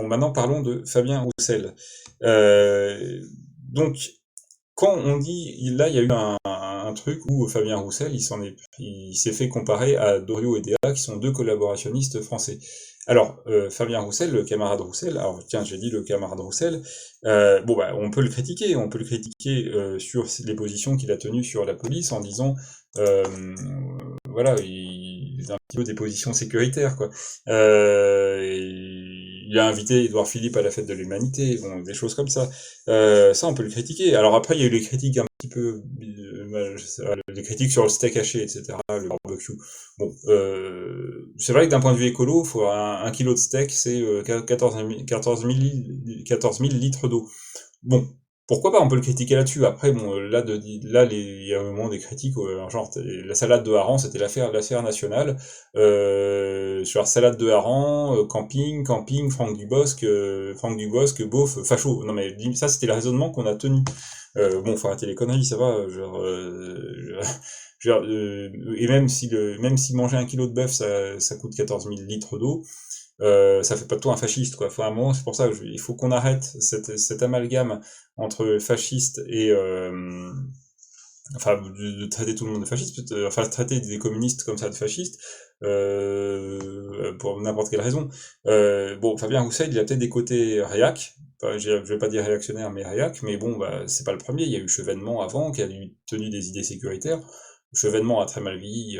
maintenant parlons de Fabien Roussel. Euh, donc, quand on dit, là, il y a eu un truc où Fabien Roussel, il s'est fait comparer à Doriot et Déa, qui sont deux collaborationnistes français. Alors, Fabien Roussel, le camarade Roussel, alors tiens, j'ai dit le camarade Roussel, bon bah, on peut le critiquer sur les positions qu'il a tenues sur la police en disant, euh, voilà, il a un petit peu des positions sécuritaires, quoi. Il a invité Édouard Philippe à la fête de l'Humanité, bon, des choses comme ça. Ça, on peut le critiquer. Alors après, il y a eu les critiques un petit peu, je sais pas, les critiques sur le steak haché, etc., le barbecue. Bon, c'est vrai que d'un point de vue écolo, faut un kilo de steak, c'est 14 000 litres d'eau. Bon, pourquoi pas, on peut le critiquer là-dessus. Après, bon, il y a un moment des critiques, genre, la salade de hareng, c'était l'affaire nationale. Sur la salade de hareng, camping, Franck Dubosc, beauf, facho. Non mais, ça, c'était le raisonnement qu'on a tenu. Bon, faut arrêter les conneries, ça va, et même si manger un kilo de bœuf, ça coûte 14 000 litres d'eau, ça fait pas de toi un fasciste, quoi. Faut un moment, c'est pour ça il faut qu'on arrête cet amalgame entre fasciste et enfin de traiter tout le monde de fasciste, enfin traiter des communistes comme ça de fascistes, pour n'importe quelle raison. Bon, Fabien Roussel, il a peut-être des côtés réac, enfin, je vais pas dire réactionnaire, mais réac, mais bon, bah c'est pas le premier. Il y a eu Chevènement avant, qui a tenu des idées sécuritaires. Chevènement a très mal vieilli,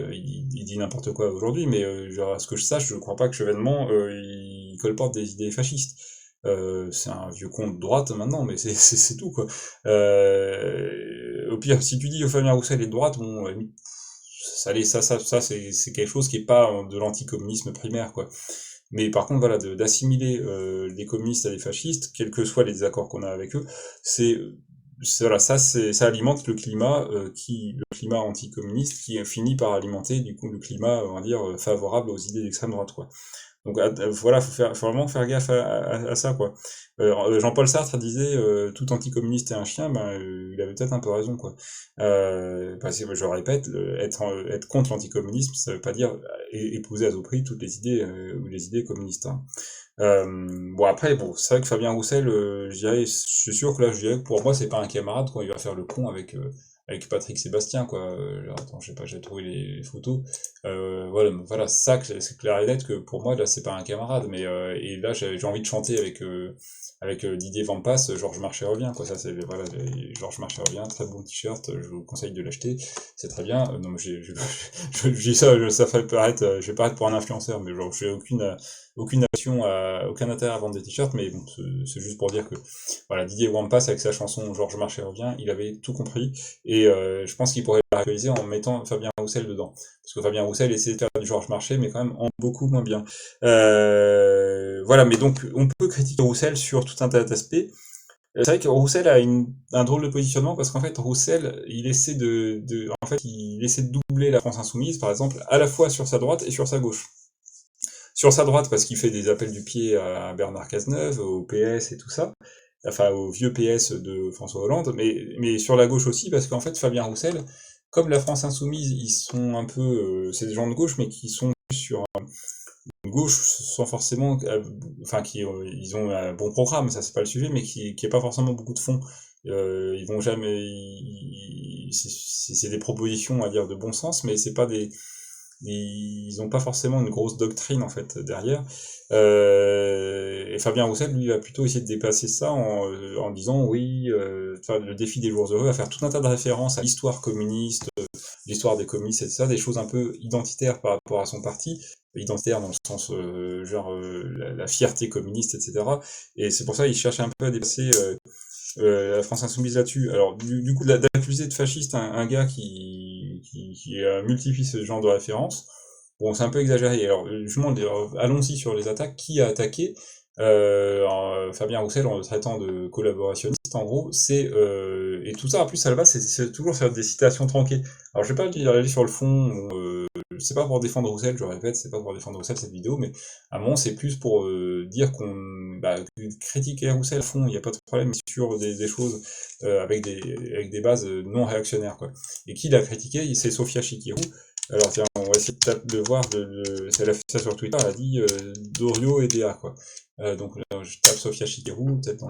il dit n'importe quoi aujourd'hui, mais genre, à ce que je sache, je crois pas que Chevènement il colporte des idées fascistes. C'est un vieux con de droite maintenant, mais c'est tout, quoi. Au pire, si tu dis Fabien Roussel est de droite, bon, ça c'est quelque chose qui est pas de l'anticommunisme primaire, quoi. Mais par contre, voilà, d'assimiler les communistes à des fascistes, quels que soient les désaccords qu'on a avec eux, voilà, ça alimente le climat le climat anticommuniste qui finit par alimenter du coup le climat, on va dire, favorable aux idées d'extrême droite, quoi. Donc voilà, faut vraiment faire gaffe à ça, quoi. Jean-Paul Sartre disait tout anticommuniste est un chien, ben il avait peut-être un peu raison, quoi. Parce que je le répète, être contre l'anticommunisme, ça veut pas dire épouser à tout prix toutes les idées ou les idées communistes, hein. Bon après, bon, c'est vrai que Fabien Roussel, je suis sûr que là, je dirais que pour moi, c'est pas un camarade quand il va faire le con avec Patrick Sébastien, quoi. Attends, je sais pas, j'ai trouvé les photos. Voilà, ça, c'est clair et net que pour moi, là, c'est pas un camarade, mais et là, j'ai envie de chanter avec Didier Vampas, Georges Marchais revient, quoi. Ça, c'est voilà, Georges Marchais revient, très bon t-shirt, je vous conseille de l'acheter, c'est très bien. Non, mais je dis ça, ça fait paraître, je vais paraître pour un influenceur, mais genre, j'ai aucune action, aucun intérêt à vendre des t-shirts, mais bon, c'est juste pour dire que voilà, Didier Wampas avec sa chanson Georges Marchais revient, il avait tout compris, et je pense qu'il pourrait la réaliser en mettant Fabien Roussel dedans. Parce que Fabien Roussel essaie de faire du Georges Marchais, mais quand même en beaucoup moins bien. Voilà, mais donc on peut critiquer Roussel sur tout un tas d'aspects. C'est vrai que Roussel a un drôle de positionnement parce qu'en fait Roussel il essaie de doubler la France insoumise par exemple à la fois sur sa droite et sur sa gauche. Sur sa droite parce qu'il fait des appels du pied à Bernard Cazeneuve, au PS et tout ça, enfin au vieux PS de François Hollande, mais sur la gauche aussi parce qu'en fait Fabien Roussel, comme la France insoumise, ils sont un peu, c'est des gens de gauche mais qui sont plus sur une gauche sans forcément, enfin ils ont un bon programme, ça c'est pas le sujet, mais qui est pas forcément beaucoup de fond. Ils vont jamais, c'est des propositions à dire de bon sens, mais c'est pas ils n'ont pas forcément une grosse doctrine en fait derrière. Et Fabien Roussel, lui, va plutôt essayer de dépasser ça en disant oui, le défi des jours heureux, à faire tout un tas de références à l'histoire communiste, l'histoire des communistes, etc., des choses un peu identitaires par rapport à son parti, identitaire dans le sens la fierté communiste, etc. Et c'est pour ça qu'il cherche un peu à dépasser la France insoumise là-dessus. Alors du coup, d'accuser de fasciste un gars qui multiplie ce genre de références, bon, c'est un peu exagéré. Alors justement, allons-y sur les attaques. Qui a attaqué Fabien Roussel en le traitant de collaborationniste, en gros, et tout ça, en plus, à la base, c'est toujours faire des citations tronquées. Alors, je vais pas aller sur le fond, c'est pas pour défendre Roussel, je le répète, c'est pas pour défendre Roussel cette vidéo, mais à un moment, c'est plus pour dire que critiquer Roussel à fond, il n'y a pas de problème, mais sur des choses avec des bases non réactionnaires, quoi. Et qui l'a critiqué, c'est Sofia Chikirou, Alors tiens, on va essayer de voir, elle a fait ça sur Twitter, elle a dit Dorio et DA, quoi. Donc là, je tape Sofia Chikirou, peut-être dans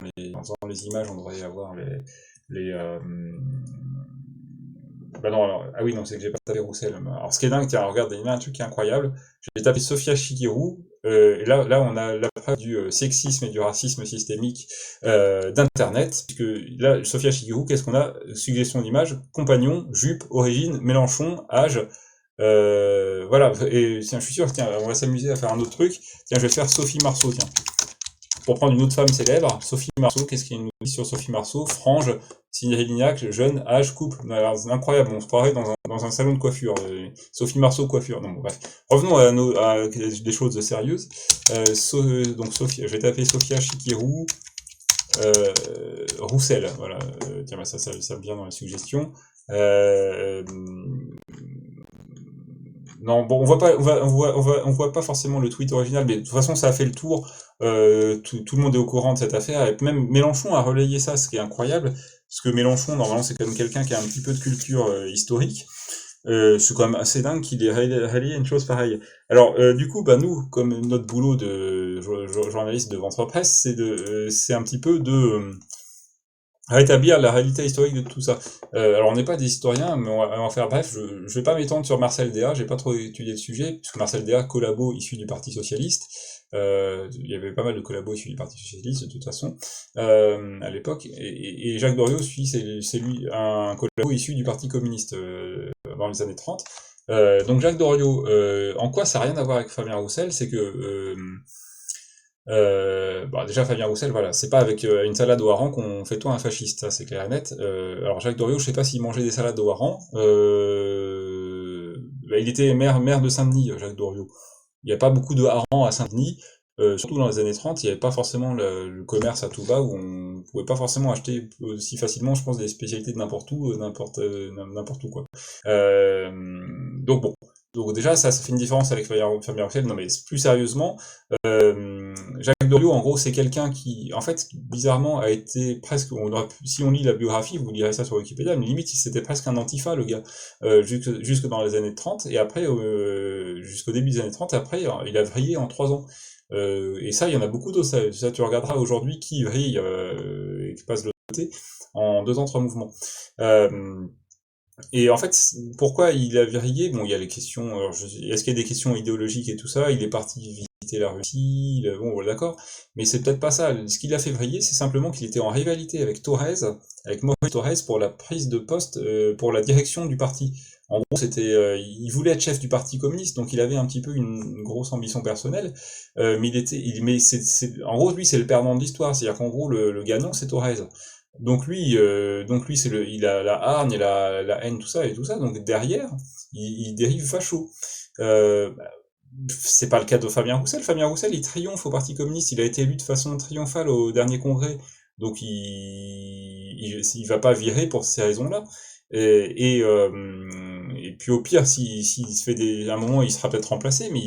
les images, on devrait avoir les bah non, alors, ah oui, non, c'est que j'ai pas tapé Roussel. Alors, ce qui est dingue, tiens, regarde, il y a un truc qui est incroyable. J'ai tapé Sofia Chikirou, et là, on a la preuve du sexisme et du racisme systémique d'Internet. Puisque là, Sofia Chikirou, qu'est-ce qu'on a? Suggestion d'image, compagnon, jupe, origine, Mélenchon, âge. Voilà, et tiens, je suis sûr, tiens, on va s'amuser à faire un autre truc. Tiens, je vais faire Sophie Marceau, tiens. Pour prendre une autre femme célèbre, Sophie Marceau, qu'est-ce qu'il nous dit sur Sophie Marceau? Frange, Cyril Lignac, jeune, âge, couple. Alors, c'est incroyable, on se croirait dans un salon de coiffure. Sophie Marceau, coiffure. Non, bon, bref. Revenons à des choses sérieuses. Donc, Sophie, je vais taper Sophia Chikirou, Roussel. Voilà. Tiens, bah, ça vient dans les suggestions. Non, bon, on voit pas forcément le tweet original, mais de toute façon, ça a fait le tour. Tout le monde est au courant de cette affaire, et même Mélenchon a relayé ça, ce qui est incroyable, parce que Mélenchon, normalement, c'est quand même quelqu'un qui a un petit peu de culture historique. C'est quand même assez dingue qu'il ait relayé une chose pareille. Alors, du coup, bah nous, comme notre boulot de journaliste de Ventre Presse, c'est un petit peu de rétablir la réalité historique de tout ça. Alors on n'est pas des historiens, mais on va en faire bref. Je vais pas m'étendre sur Marcel Déat, j'ai pas trop étudié le sujet, puisque Marcel Déat, collabo issu du Parti Socialiste, il y avait pas mal de collabos issus du Parti Socialiste de toute façon, à l'époque, et Jacques Doriot, c'est lui un collabo issu du Parti communiste dans les années 30. Donc Jacques Doriot, en quoi ça n'a rien à voir avec Fabien Roussel, c'est que bah déjà Fabien Roussel, voilà, c'est pas avec une salade au hareng qu'on fait toi un fasciste, ça c'est clair et net. Alors Jacques Doriot, je sais pas s'il mangeait des salades au hareng. Bah, il était maire de Saint-Denis, Jacques Doriot. Il n'y a pas beaucoup de harengs à Saint-Denis, surtout dans les années 30, il n'y avait pas forcément le commerce à tout va où on pouvait pas forcément acheter aussi facilement, je pense, des spécialités de n'importe où, n'importe où quoi. Euh, donc bon. Donc déjà, ça fait une différence avec Fabien Roussel. Non mais plus sérieusement, Jacques Doriot, en gros, c'est quelqu'un qui, en fait, bizarrement, a été presque, si on lit la biographie, vous lirez ça sur Wikipédia, mais limite, c'était presque un antifa, le gars, jusque dans les années 30, et après, jusqu'au début des années 30, après, il a vrillé en 3 ans. Et ça, il y en a beaucoup d'autres, ça tu regarderas aujourd'hui qui vrille, et qui passe de l'autre côté, en 2 ans, 3 mouvements. Euh, et en fait, pourquoi il a vrillé? Bon, il y a les questions. Alors, est-ce qu'il y a des questions idéologiques et tout ça? Il est parti visiter la Russie. Bon, voilà, d'accord. Mais c'est peut-être pas ça. Ce qui l'a fait vriller, c'est simplement qu'il était en rivalité avec Torres, avec Maurice Torres pour la prise de poste, pour la direction du parti. En gros, il voulait être chef du parti communiste, donc il avait un petit peu une grosse ambition personnelle. Mais en gros, lui, c'est le perdant de l'histoire. C'est-à-dire qu'en gros, le gagnant, c'est Torres. Donc lui, il a la hargne, et la haine, tout ça. Donc derrière, il dérive facho. Bah, c'est pas le cas de Fabien Roussel. Fabien Roussel, il triomphe au Parti communiste. Il a été élu de façon triomphale au dernier congrès. Donc il va pas virer pour ces raisons-là. Et puis au pire, s'il se fait à un moment, il sera peut-être remplacé, mais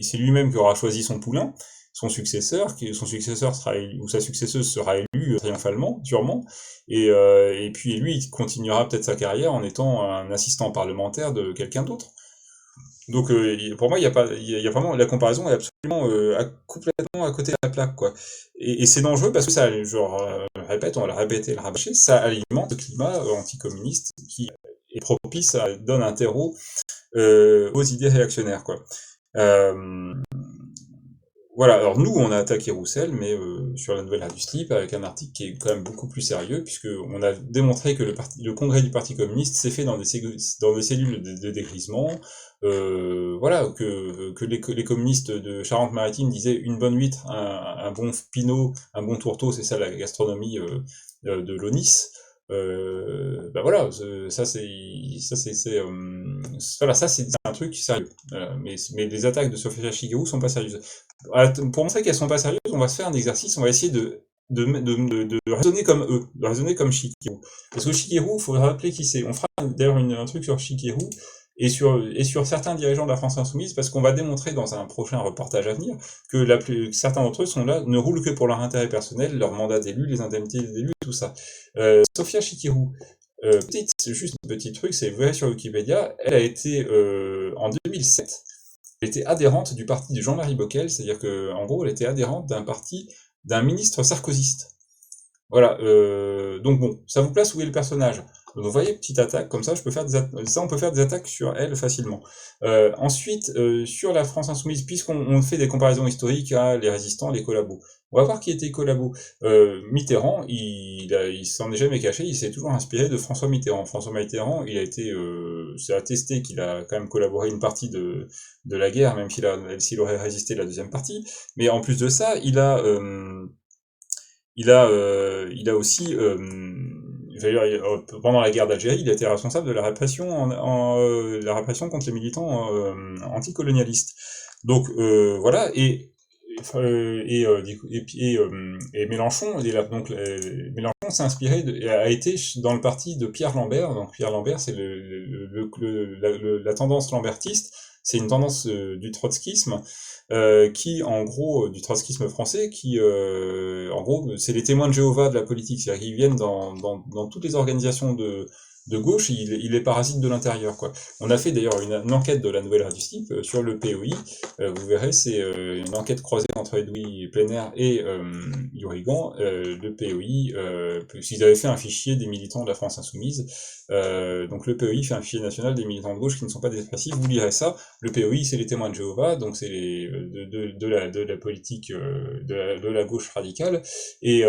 c'est lui-même qui aura choisi son poulain, son successeur sera élu, ou sa successeuse sera élue triomphalement, sûrement, et puis lui, il continuera peut-être sa carrière en étant un assistant parlementaire de quelqu'un d'autre. Donc pour moi, il y a vraiment la comparaison est absolument complètement à côté de la plaque quoi. Et c'est dangereux parce que ça, genre, répète, on va le répéter, le rabâcher, ça alimente le climat anticommuniste qui est propice, donne un terreau aux idées réactionnaires quoi. Euh, voilà, alors nous, on a attaqué Roussel, mais sur la nouvelle du slip, avec un article qui est quand même beaucoup plus sérieux, puisque on a démontré que le congrès du Parti communiste s'est fait dans des cellules de dégrisement, voilà, que les communistes de Charente-Maritime disaient une bonne huître, un bon pinot, un bon tourteau, c'est ça la gastronomie de l'ONIS. Bah voilà, voilà, ça c'est un truc sérieux. Mais les attaques de Sofia Chigurh sont pas sérieuses. Pour montrer qu'elles sont pas sérieuses, on va se faire un exercice, on va essayer de raisonner comme eux, de raisonner comme Chikirou. Parce que Chikirou, il faut rappeler qui c'est. On fera d'ailleurs un truc sur Chikirou et sur certains dirigeants de la France Insoumise, parce qu'on va démontrer dans un prochain reportage à venir que certains d'entre eux sont là, ne roulent que pour leur intérêt personnel, leur mandat d'élu, les indemnités des élus, tout ça. Sofia Chikirou, C'est juste un petit truc, c'est vrai sur Wikipédia, elle a été, en 2007, elle était adhérente du parti de Jean-Marie Bockel, c'est-à-dire que, en gros, elle était adhérente d'un parti d'un ministre sarkozyste. Voilà, donc bon, ça vous place où est le personnage. Donc vous voyez, petite attaque, comme ça, ça on peut faire des attaques sur elle facilement. Ensuite, sur la France insoumise, puisqu'on fait des comparaisons historiques à les résistants, les collabos. On va voir qui était collabo. Mitterrand, il s'en est jamais caché, il s'est toujours inspiré de François Mitterrand. François Mitterrand, c'est attesté qu'il a quand même collaboré une partie de la guerre, même s'il aurait résisté la deuxième partie. Mais en plus de ça, il a aussi, pendant la guerre d'Algérie, il a été responsable de la répression, la répression contre les militants anticolonialistes. Donc voilà, et Mélenchon, Mélenchon s'est inspiré, a été dans le parti de Pierre Lambert. Donc Pierre Lambert, c'est la tendance lambertiste, c'est une tendance du trotskisme qui, en gros, du trotskisme français, qui, en gros, c'est les témoins de Jéhovah de la politique, c'est-à-dire qu'ils viennent dans toutes les organisations de gauche, il les parasite de l'intérieur, quoi. On a fait d'ailleurs une enquête de la Nouvelle Radio Type sur le POI, vous verrez, c'est une enquête croisée entre Edoui Plenner et Yorigan, le POI, puisqu'ils avaient fait un fichier des militants de la France Insoumise, donc le POI fait un fichier national des militants de gauche qui ne sont pas dépressifs, vous lirez ça. Le POI, c'est les témoins de Jéhovah, donc c'est de la politique de la gauche radicale, et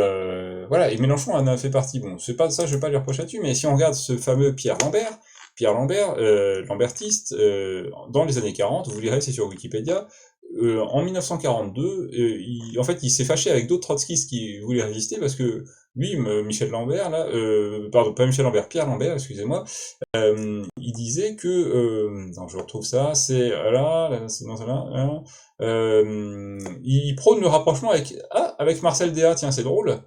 voilà, et Mélenchon en a fait partie. Bon, c'est pas ça, je vais pas lui reprocher là-dessus, mais si on regarde ce fameux Pierre Lambert, lambertiste, dans les années 40, vous lirez, c'est sur Wikipédia, en 1942, en fait, il s'est fâché avec d'autres trotskistes qui voulaient résister parce que lui, Michel Lambert, là, pardon, pas Michel Lambert, Pierre Lambert, excusez-moi, il disait que, attends, je retrouve ça, c'est là, c'est dans là, il prône le rapprochement avec Marcel Déat, tiens, c'est drôle.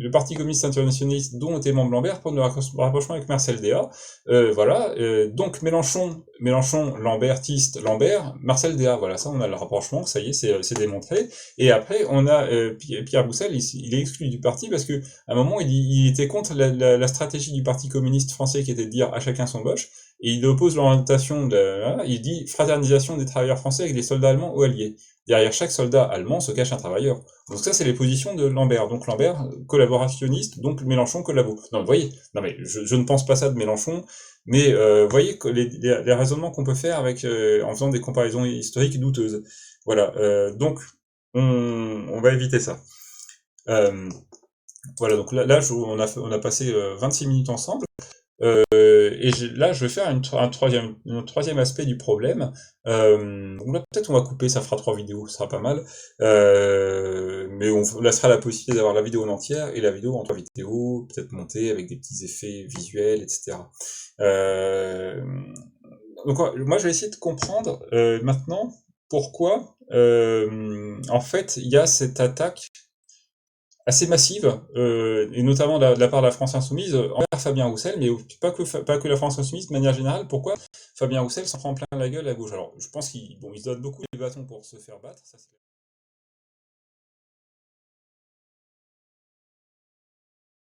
Le Parti communiste internationaliste dont était membre Lambert prône le rapprochement avec Marcel Déat. Voilà, donc Mélenchon, lambertiste, Lambert, Marcel Déat, voilà, ça on a le rapprochement, ça y est, c'est démontré. Et après, on a Pierre Boussel, il est exclu du parti parce que à un moment, il était contre la stratégie du Parti communiste français qui était de dire à chacun son boche, et il oppose l'orientation il dit fraternisation des travailleurs français avec les soldats allemands ou alliés. Derrière chaque soldat allemand se cache un travailleur. Donc ça, c'est les positions de Lambert. Donc Lambert, collaborationniste, donc Mélenchon, collabo. Non, vous voyez, non mais je ne pense pas ça de Mélenchon, mais vous voyez que les raisonnements qu'on peut faire avec en faisant des comparaisons historiques douteuses. Voilà, donc on va éviter ça. Voilà, donc là on a passé 26 minutes ensemble. Là, je vais faire un troisième aspect du problème. Donc là, peut-être on va couper, ça fera 3 vidéos, ce sera pas mal. Mais on laissera la possibilité d'avoir la vidéo en entière et la vidéo en 3 vidéos, peut-être montée avec des petits effets visuels, etc. Donc moi, je vais essayer de comprendre maintenant pourquoi, en fait, il y a cette attaque assez massive, et notamment de la part de la France Insoumise, envers Fabien Roussel, mais pas que la France Insoumise, de manière générale. Pourquoi Fabien Roussel s'en prend plein la gueule à gauche? Alors, je pense qu'il se donne beaucoup les bâtons pour se faire battre, ça c'est